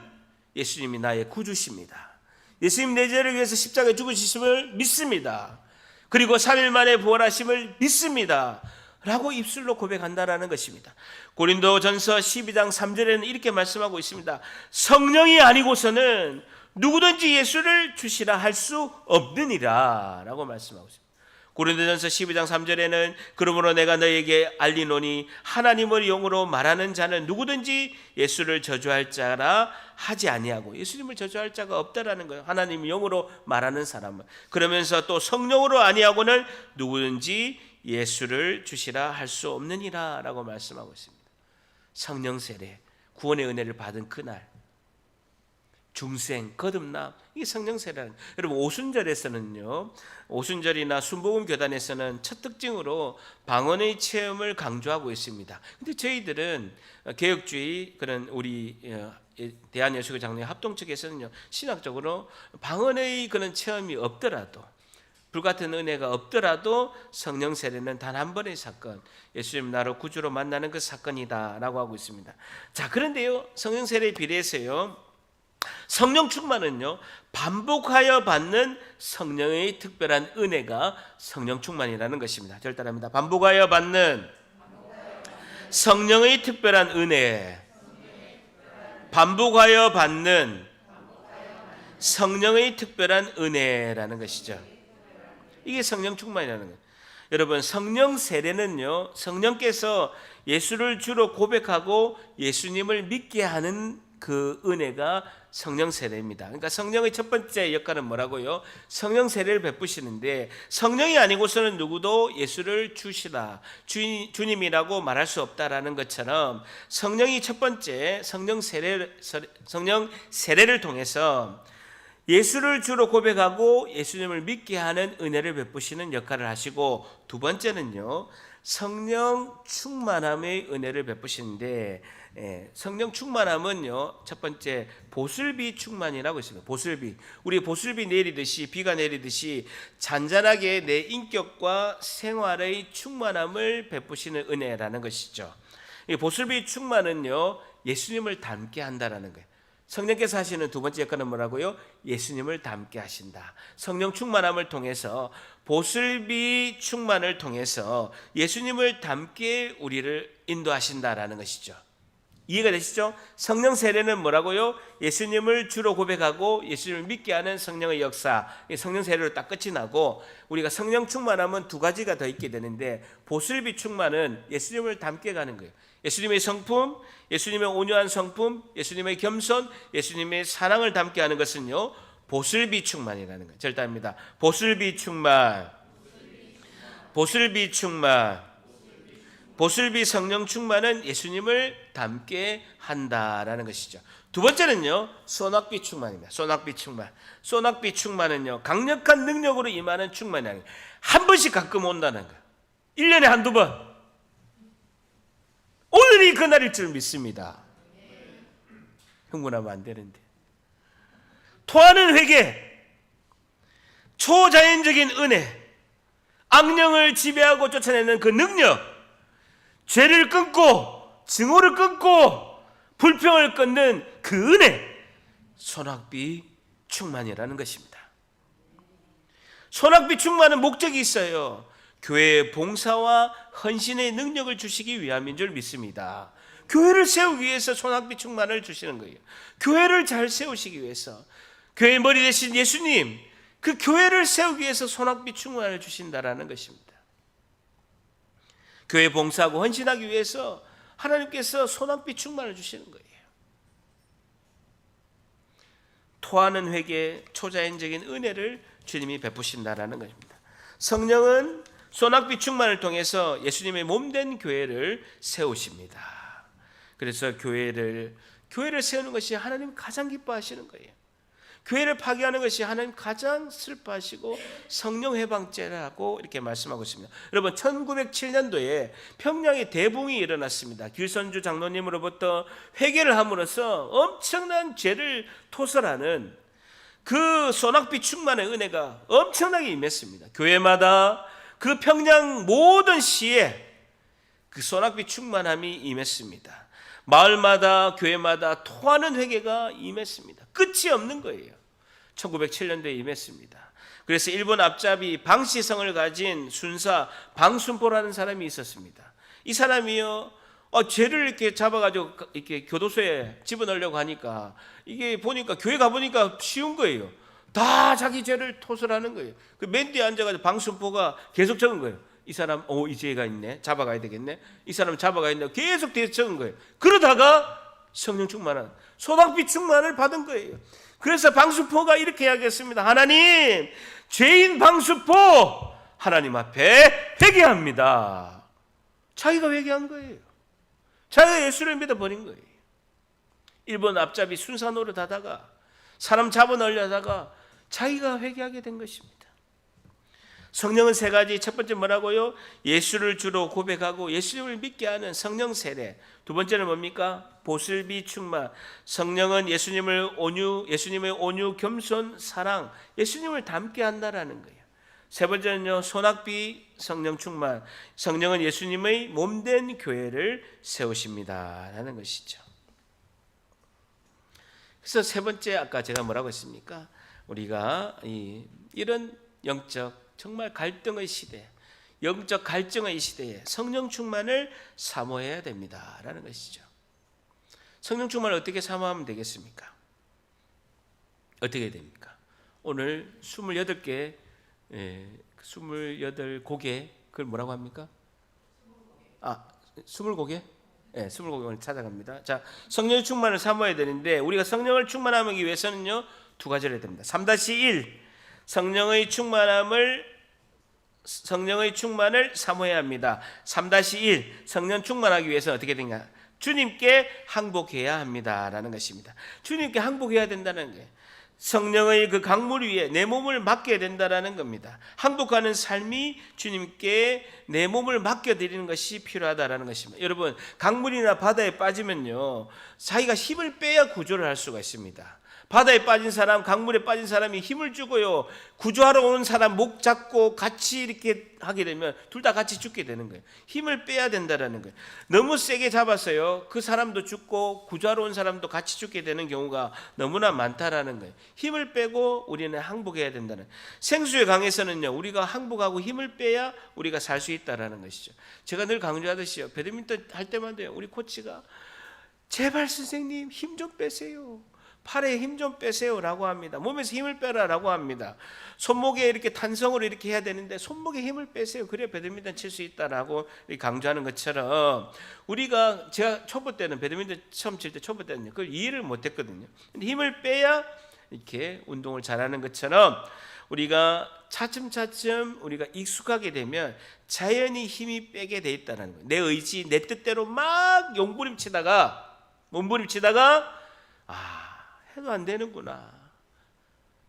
예수님이 나의 구주십니다. 예수님 내 죄를 위해서 십자가에 죽으심을 믿습니다. 그리고 3일 만에 부활하심을 믿습니다 라고 입술로 고백한다라는 것입니다. 고린도전서 12장 3절에는 이렇게 말씀하고 있습니다. 성령이 아니고서는 누구든지 예수를 주시라 할 수 없느니라 라고 말씀하고 있습니다. 고린도전서 12장 3절에는 그러므로 내가 너에게 알리노니 하나님을 영으로 말하는 자는 누구든지 예수를 저주할 자라 하지 아니하고, 예수님을 저주할 자가 없다라는 거예요. 하나님 영으로 말하는 사람은. 그러면서 또 성령으로 아니하고는 누구든지 예수를 주시라 할 수 없느니라 라고 말씀하고 있습니다. 성령 세례, 구원의 은혜를 받은 그날, 중생, 거듭남, 이게 성령 세례라는. 여러분, 오순절에서는요, 오순절이나 순복음 교단에서는 첫 특징으로 방언의 체험을 강조하고 있습니다. 근데 저희들은 개혁주의 그런 우리 대한예수교 장로회 합동 측에서는요, 신학적으로 방언의 그런 체험이 없더라도 불같은 은혜가 없더라도 성령 세례는 단 한 번의 사건, 예수님 나로 구주로 만나는 그 사건이다라고 하고 있습니다. 자, 그런데요, 성령 세례에 비례해서요, 성령 충만은요, 반복하여 받는 성령의 특별한 은혜가 성령 충만이라는 것입니다. 저를 따라합니다. 반복하여 받는 성령의 특별한 은혜, 반복하여 받는 성령의 특별한 은혜라는 것이죠. 이게 성령 충만이라는 거예요. 여러분, 성령 세례는요, 성령께서 예수를 주로 고백하고 예수님을 믿게 하는 그 은혜가 성령 세례입니다. 그러니까 성령의 첫 번째 역할은 뭐라고요? 성령 세례를 베푸시는데, 성령이 아니고서는 누구도 예수를 주시라, 주님이라고 말할 수 없다라는 것처럼 성령이 첫 번째 성령 세례를 통해서 예수를 주로 고백하고 예수님을 믿게 하는 은혜를 베푸시는 역할을 하시고, 두 번째는요, 성령 충만함의 은혜를 베푸시는데, 성령 충만함은요, 첫 번째 보슬비 충만이라고 있습니다. 보슬비, 우리 보슬비 내리듯이, 비가 내리듯이 잔잔하게 내 인격과 생활의 충만함을 베푸시는 은혜라는 것이죠. 이 보슬비 충만은요, 예수님을 닮게 한다라는 거예요. 성령께서 하시는 두 번째 역할은 뭐라고요? 예수님을 닮게 하신다. 성령 충만함을 통해서, 보슬비 충만을 통해서 예수님을 닮게 우리를 인도하신다라는 것이죠. 이해가 되시죠? 성령 세례는 뭐라고요? 예수님을 주로 고백하고 예수님을 믿게 하는 성령의 역사, 성령 세례로 딱 끝이 나고, 우리가 성령 충만하면 두 가지가 더 있게 되는데, 보슬비 충만은 예수님을 닮게 가는 거예요. 예수님의 성품, 예수님의 온유한 성품, 예수님의 겸손, 예수님의 사랑을 담게 하는 것은요, 보슬비 충만이라는 거예요. 절대입니다. 보슬비 충만, 보슬비 충만, 보슬비 성령 충만은 예수님을 닮게 한다라는 것이죠. 두 번째는요, 소낙비 충만입니다. 소낙비 충만. 소낙비 충만은요, 강력한 능력으로 임하는 충만이 아니에요. 한 번씩 가끔 온다는 거예요. 1년에 한두 번. 오늘이 그날일 줄 믿습니다. 흥분하면 안 되는데. 토하는 회개, 초자연적인 은혜, 악령을 지배하고 쫓아내는 그 능력, 죄를 끊고 증오를 끊고 불평을 끊는 그 은혜, 소낙비 충만이라는 것입니다. 소낙비 충만은 목적이 있어요. 교회의 봉사와 헌신의 능력을 주시기 위함인 줄 믿습니다. 교회를 세우기 위해서 소낙비 충만을 주시는 거예요. 교회를 잘 세우시기 위해서, 교회의 머리 되신 예수님, 그 교회를 세우기 위해서 소낙비 충만을 주신다라는 것입니다. 교회 봉사하고 헌신하기 위해서 하나님께서 소낙비 충만을 주시는 거예요. 토하는 회개, 초자연적인 은혜를 주님이 베푸신다라는 것입니다. 성령은 소낙비 충만을 통해서 예수님의 몸된 교회를 세우십니다. 그래서 교회를 세우는 것이 하나님 가장 기뻐하시는 거예요. 교회를 파괴하는 것이 하나님 가장 슬퍼하시고 성령 회방죄라고 이렇게 말씀하고 있습니다. 여러분, 1907년도에 평양에 대붕이 일어났습니다. 길선주 장로님으로부터 회개를 함으로써 엄청난 죄를 토설하는 그 소낙비 충만의 은혜가 엄청나게 임했습니다. 교회마다, 그 평양 모든 시에 그 소낙비 충만함이 임했습니다. 마을마다, 교회마다 토하는 회개가 임했습니다. 끝이 없는 거예요. 1907년도에 임했습니다. 그래서 일본 앞잡이 방시성을 가진 순사 방순포라는 사람이 있었습니다. 이 사람이요, 죄를 이렇게 잡아가지고 이렇게 교도소에 집어넣으려고 하니까, 이게 보니까, 교회 가보니까 쉬운 거예요. 다 자기 죄를 토설하는 거예요. 그 맨 뒤에 앉아가지고 방순포가 계속 적은 거예요. 이 사람, 이 죄가 있네, 잡아가야 되겠네, 이 사람 잡아가야 된다, 계속 뒤에 적은 거예요. 그러다가 성령 충만한, 소낙비 충만을 받은 거예요. 그래서 방수포가 이렇게 이야기했습니다. 하나님, 죄인 방수포 하나님 앞에 회개합니다. 자기가 회개한 거예요. 자기가 예수를 믿어버린 거예요. 일본 앞잡이 순사 노릇하다가, 사람 잡아넣으려다가 자기가 회개하게 된 것입니다. 성령은 세 가지. 첫 번째 뭐라고요? 예수를 주로 고백하고 예수님을 믿게 하는 성령 세례. 두 번째는 뭡니까? 보슬비 충만. 성령은 예수님의 온유, 겸손, 사랑, 예수님을 닮게 한다라는 거예요. 세 번째는요, 소낙비 성령 충만. 성령은 예수님의 몸된 교회를 세우십니다 라는 것이죠. 그래서 세 번째, 아까 제가 뭐라고 했습니까? 우리가 이런 영적 정말 갈등의 시대, 영적 갈증의 시대에 성령 충만을 사모해야 됩니다 라는 것이죠. 성령 충만을 어떻게 사모하면 되겠습니까? 어떻게 됩니까? 오늘 28개 28곡에 그걸 뭐라고 합니까? 20곡에? 네, 20곡에 오늘 찾아갑니다. 자, 성령의 충만을 사모해야 되는데 우리가 성령을 충만하기 위해서는요, 두 가지를 해야 됩니다. 3-1 성령의 충만을 사모해야 합니다. 3-1 성령 충만하기 위해서 어떻게 되는가? 주님께 항복해야 합니다 라는 것입니다. 주님께 항복해야 된다는 게 성령의 그 강물 위에 내 몸을 맡겨야 된다라는 겁니다. 항복하는 삶이 주님께 내 몸을 맡겨드리는 것이 필요하다라는 것입니다. 여러분, 강물이나 바다에 빠지면요, 자기가 힘을 빼야 구조를 할 수가 있습니다. 바다에 빠진 사람, 강물에 빠진 사람이 힘을 주고요, 구조하러 오는 사람 목 잡고 같이 이렇게 하게 되면 둘 다 같이 죽게 되는 거예요. 힘을 빼야 된다라는 거예요. 너무 세게 잡았어요. 그 사람도 죽고 구조하러 온 사람도 같이 죽게 되는 경우가 너무나 많다라는 거예요. 힘을 빼고 우리는 항복해야 된다는. 생수의 강에서는요, 우리가 항복하고 힘을 빼야 우리가 살 수 있다라는 것이죠. 제가 늘 강조하듯이요, 배드민턴 할 때마다요, 우리 코치가 제발 선생님 힘 좀 빼세요. 팔에 힘 좀 빼세요라고 합니다. 몸에서 힘을 빼라라고 합니다. 손목에 이렇게 탄성으로 이렇게 해야 되는데 손목에 힘을 빼세요. 그래야 배드민턴 칠 수 있다라고 강조하는 것처럼 제가 초보 때는 배드민턴 처음 칠 때 초보 때는 그걸 이해를 못했거든요. 근데 힘을 빼야 이렇게 운동을 잘하는 것처럼 우리가 차츰차츰 우리가 익숙하게 되면 자연히 힘이 빼게 돼 있다는 거예요. 내 의지, 내 뜻대로 막 몸부림치다가 해도 안 되는구나.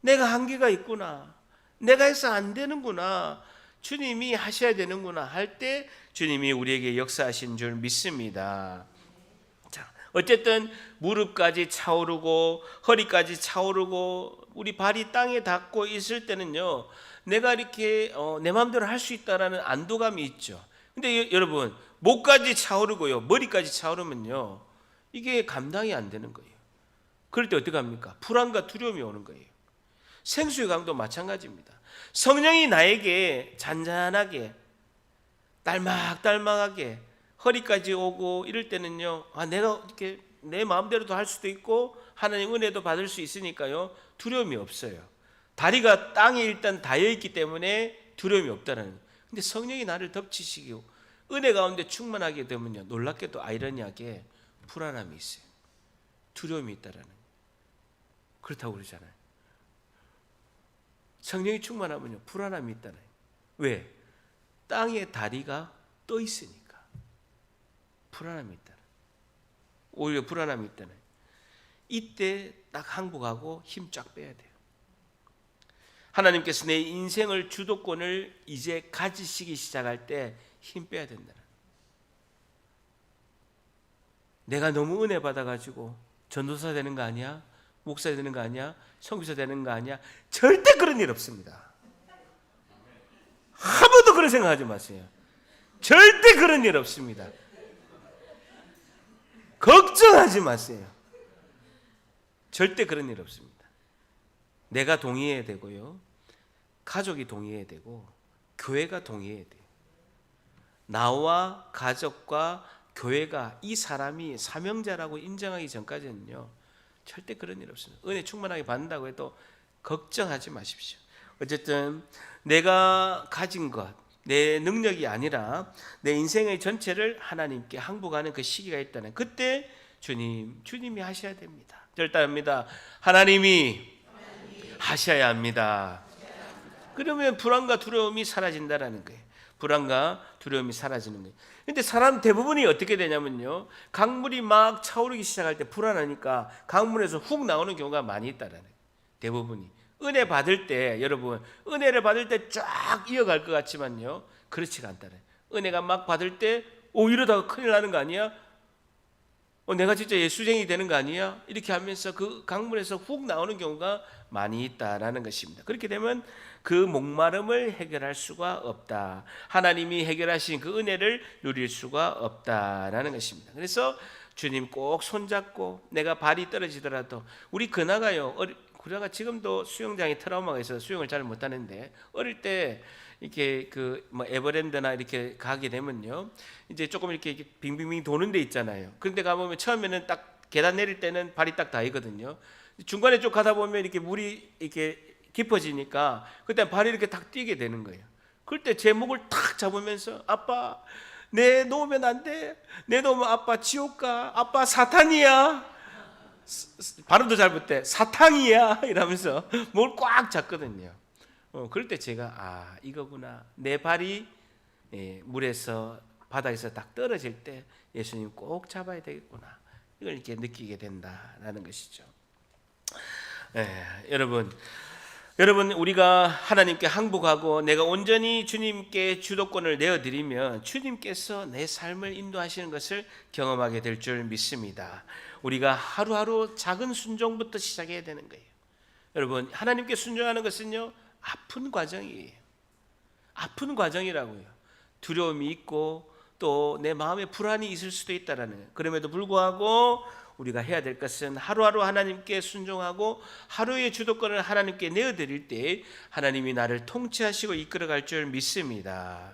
내가 한계가 있구나. 내가 해서 안 되는구나. 주님이 하셔야 되는구나 할 때 주님이 우리에게 역사하신 줄 믿습니다. 자, 어쨌든 무릎까지 차오르고 허리까지 차오르고 우리 발이 땅에 닿고 있을 때는요, 내가 이렇게 내 마음대로 할 수 있다라는 안도감이 있죠. 근데 여러분, 목까지 차오르고요, 머리까지 차오르면요, 이게 감당이 안 되는 거예요. 그럴 때 어떻게 합니까? 불안과 두려움이 오는 거예요. 생수의 강도 마찬가지입니다. 성령이 나에게 잔잔하게 딸막딸막하게 허리까지 오고 이럴 때는요, 내가 이렇게 내 마음대로도 할 수도 있고 하나님 은혜도 받을 수 있으니까요, 두려움이 없어요. 다리가 땅에 일단 닿여 있기 때문에 두려움이 없다는 거예요. 근데 성령이 나를 덮치시고 은혜 가운데 충만하게 되면요, 놀랍게도 아이러니하게 불안함이 있어요. 두려움이 있다라는 거예요. 그렇다고 그러잖아요. 성령이 충만하면요, 불안함이 있다는 거예요. 왜? 땅에 다리가 떠 있으니까 불안함이 있다는 거예요. 오히려 불안함이 있다는 거예요. 이때 딱 항복하고 힘 쫙 빼야 돼요. 하나님께서 내 인생을 주도권을 이제 가지시기 시작할 때 힘 빼야 된다는 거예요. 내가 너무 은혜 받아가지고 전도사 되는 거 아니야? 목사 되는 거 아니야? 선교사 되는 거 아니야? 절대 그런 일 없습니다. 한 번도 그런 생각하지 마세요. 절대 그런 일 없습니다. 걱정하지 마세요. 절대 그런 일 없습니다. 내가 동의해야 되고요, 가족이 동의해야 되고, 교회가 동의해야 돼요. 나와 가족과 교회가 이 사람이 사명자라고 인정하기 전까지는요, 절대 그런 일 없습니다. 은혜 충만하게 받는다고 해도 걱정하지 마십시오. 어쨌든 내가 가진 것, 내 능력이 아니라 내 인생의 전체를 하나님께 항복하는 그 시기가 있다는, 그때 주님이 하셔야 됩니다. 절대합니다. 하나님이 하셔야 합니다. 그러면 불안과 두려움이 사라진다라는 거예요. 불안과 두려움이 사라지는 거예요. 근데 사람 대부분이 어떻게 되냐면요, 강물이 막 차오르기 시작할 때 불안하니까 강물에서 훅 나오는 경우가 많이 있다라는 거예요. 대부분이. 은혜 받을 때, 여러분, 은혜를 받을 때 쫙 이어갈 것 같지만요, 그렇지가 않다는 거예요. 은혜가 막 받을 때 이러다가 큰일 나는 거 아니야? 내가 진짜 예수쟁이 되는 거 아니야? 이렇게 하면서 그 강물에서 훅 나오는 경우가 많이 있다라는 것입니다. 그렇게 되면 그 목마름을 해결할 수가 없다. 하나님이 해결하신 그 은혜를 누릴 수가 없다라는 것입니다. 그래서 주님 꼭 손잡고 내가 발이 떨어지더라도 우리 그나가요. 우리가 지금도 수영장에 트라우마가 있어서 수영을 잘 못하는데 어릴 때 이렇게 에버랜드나 이렇게 가게 되면요, 이제 조금 이렇게 빙빙빙 도는 데 있잖아요. 그런데 가보면 처음에는 딱 계단 내릴 때는 발이 딱 닿이거든요. 중간에 쭉 가다 보면 이렇게 물이 이렇게 깊어지니까 그때 발이 이렇게 탁 뛰게 되는 거예요. 그럴 때 제 목을 탁 잡으면서 아빠 내 놓으면 안 돼. 내 놓으면 아빠 지옥 가. 아빠 사탄이야. 발음도 잘 못해. 사탕이야 이러면서 목을 꽉 잡거든요. 그럴 때 제가 이거구나. 내 발이 물에서 바닥에서 딱 떨어질 때 예수님 꼭 잡아야 되겠구나. 이걸 이렇게 느끼게 된다라는 것이죠. 여러분 우리가 하나님께 항복하고 내가 온전히 주님께 주도권을 내어드리면 주님께서 내 삶을 인도하시는 것을 경험하게 될 줄 믿습니다. 우리가 하루하루 작은 순종부터 시작해야 되는 거예요. 여러분 하나님께 순종하는 것은요 아픈 과정이에요. 아픈 과정이라고요. 두려움이 있고 또 내 마음에 불안이 있을 수도 있다라는 거예요. 그럼에도 불구하고 우리가 해야 될 것은 하루하루 하나님께 순종하고 하루의 주도권을 하나님께 내어드릴 때 하나님이 나를 통치하시고 이끌어갈 줄 믿습니다.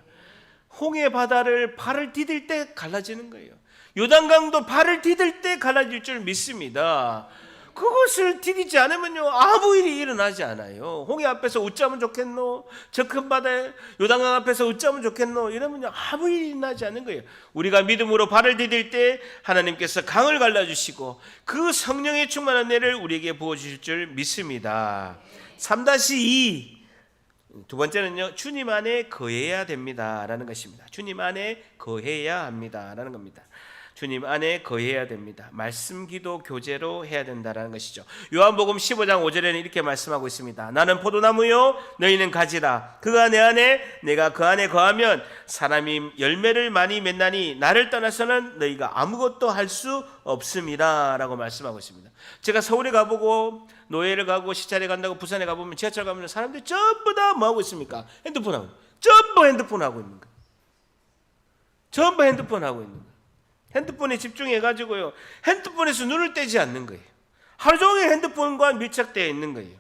홍해 바다를 발을 디딜 때 갈라지는 거예요. 요단강도 발을 디딜 때 갈라질 줄 믿습니다. 그것을 디디지 않으면요 아무 일이 일어나지 않아요. 홍해 앞에서 웃자면 좋겠노, 저 큰 바다에 요단강 앞에서 웃자면 좋겠노 이러면요 아무 일이 일어나지 않는 거예요. 우리가 믿음으로 발을 디딜 때 하나님께서 강을 갈라주시고 그 성령의 충만한 은혜를 우리에게 부어주실 줄 믿습니다. 3-2 두 번째는요 주님 안에 거해야 됩니다라는 것입니다. 주님 안에 거해야 합니다라는 겁니다. 주님 안에 거해야 됩니다. 말씀, 기도, 교제로 해야 된다는 것이죠. 요한복음 15장 5절에는 이렇게 말씀하고 있습니다. 나는 포도나무요 너희는 가지라. 그가 내 안에 내가 그 안에 거하면 사람이 열매를 많이 맺나니 나를 떠나서는 너희가 아무것도 할 수 없음이라 라고 말씀하고 있습니다. 제가 서울에 가보고 노예를 가고 시찰에 간다고 부산에 가보면 지하철 가면 사람들이 전부 다 뭐하고 있습니까? 핸드폰 하고 전부 핸드폰 하고 있는 거예요. 전부 핸드폰 하고 있는 거예요. 핸드폰에 집중해가지고요 핸드폰에서 눈을 떼지 않는 거예요. 하루 종일 핸드폰과 밀착되어 있는 거예요.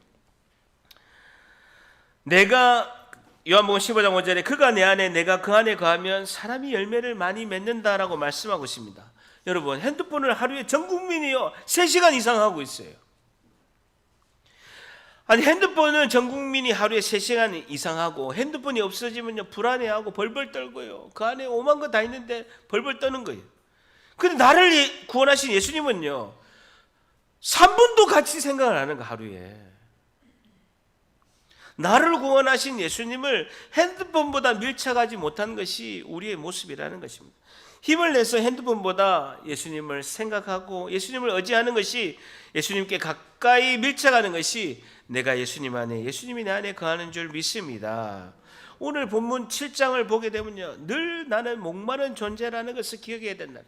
내가 요한복음 15장 5절에 그가 내 안에 내가 그 안에 거하면 사람이 열매를 많이 맺는다라고 말씀하고 있습니다. 여러분 핸드폰을 하루에 전 국민이요 3시간 이상 하고 있어요. 아니 핸드폰은 전 국민이 하루에 3시간 이상 하고 핸드폰이 없어지면요 불안해하고 벌벌 떨고요 그 안에 오만 거 다 있는데 벌벌 떠는 거예요. 근데 나를 구원하신 예수님은요 3분도 같이 생각을 하는 거 하루에. 나를 구원하신 예수님을 핸드폰보다 밀착하지 못한 것이 우리의 모습이라는 것입니다. 힘을 내서 핸드폰보다 예수님을 생각하고 예수님을 의지하는 것이 예수님께 가까이 밀착하는 것이 내가 예수님 안에 예수님이 내 안에 거하는 줄 믿습니다. 오늘 본문 7장을 보게 되면요 늘 나는 목마른 존재라는 것을 기억해야 된다.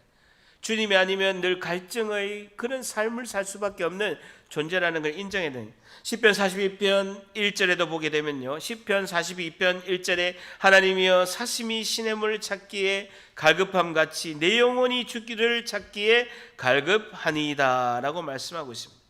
주님이 아니면 늘 갈증의 그런 삶을 살 수밖에 없는 존재라는 걸 인정해야 됩니다. 시편 42편 1절에도 보게 되면요 시편 42편 1절에 하나님이여 사심이 시냇물을 찾기에 갈급함같이 내 영혼이 주기를 찾기에 갈급하니이다 라고 말씀하고 있습니다.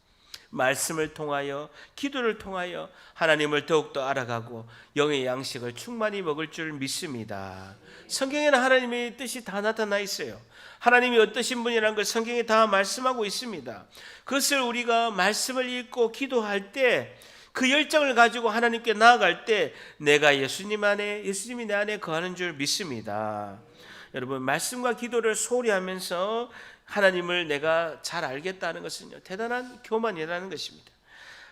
말씀을 통하여 기도를 통하여 하나님을 더욱더 알아가고 영의 양식을 충만히 먹을 줄 믿습니다. 성경에는 하나님의 뜻이 다 나타나 있어요. 하나님이 어떠신 분이라는 걸 성경에 다 말씀하고 있습니다. 그것을 우리가 말씀을 읽고 기도할 때 그 열정을 가지고 하나님께 나아갈 때 내가 예수님 안에 예수님이 내 안에 거하는 줄 믿습니다. 여러분 말씀과 기도를 소홀히 하면서 하나님을 내가 잘 알겠다는 것은요 대단한 교만이라는 것입니다.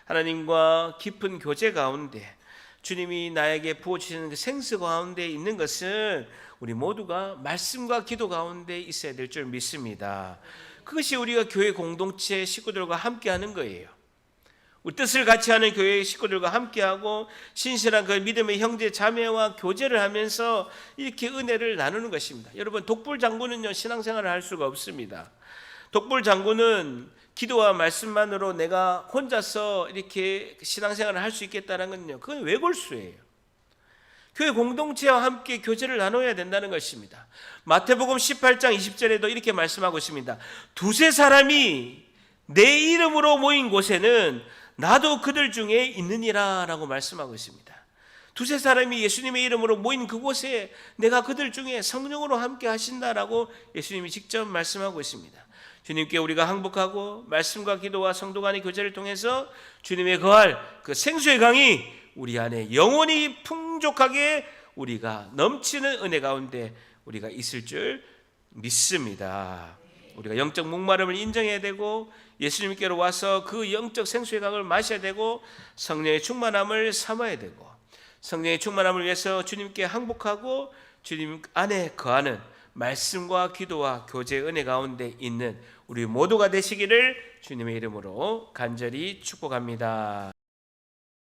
하나님과 깊은 교제 가운데 주님이 나에게 부어주시는 그 생수 가운데 있는 것은 우리 모두가 말씀과 기도 가운데 있어야 될 줄 믿습니다. 그것이 우리가 교회 공동체 식구들과 함께하는 거예요. 우리 뜻을 같이 하는 교회 식구들과 함께하고 신실한 그 믿음의 형제 자매와 교제를 하면서 이렇게 은혜를 나누는 것입니다. 여러분 독불장군은요 신앙생활을 할 수가 없습니다. 독불 장군은 기도와 말씀만으로 내가 혼자서 이렇게 신앙생활을 할 수 있겠다는 건요, 그건 외골수예요. 교회 공동체와 함께 교제를 나눠야 된다는 것입니다. 마태복음 18장 20절에도 이렇게 말씀하고 있습니다. 두세 사람이 내 이름으로 모인 곳에는 나도 그들 중에 있느니라 라고 말씀하고 있습니다. 두세 사람이 예수님의 이름으로 모인 그곳에 내가 그들 중에 성령으로 함께 하신다라고 예수님이 직접 말씀하고 있습니다. 주님께 우리가 항복하고 말씀과 기도와 성도 간의 교제를 통해서 주님의 거할 그 생수의 강이 우리 안에 영원히 풍족하게 우리가 넘치는 은혜 가운데 우리가 있을 줄 믿습니다. 우리가 영적 목마름을 인정해야 되고 예수님께로 와서 그 영적 생수의 강을 마셔야 되고 성령의 충만함을 삼아야 되고 성령의 충만함을 위해서 주님께 항복하고 주님 안에 거하는 말씀과 기도와 교제의 은혜 가운데 있는 우리 모두가 되시기를 주님의 이름으로 간절히 축복합니다.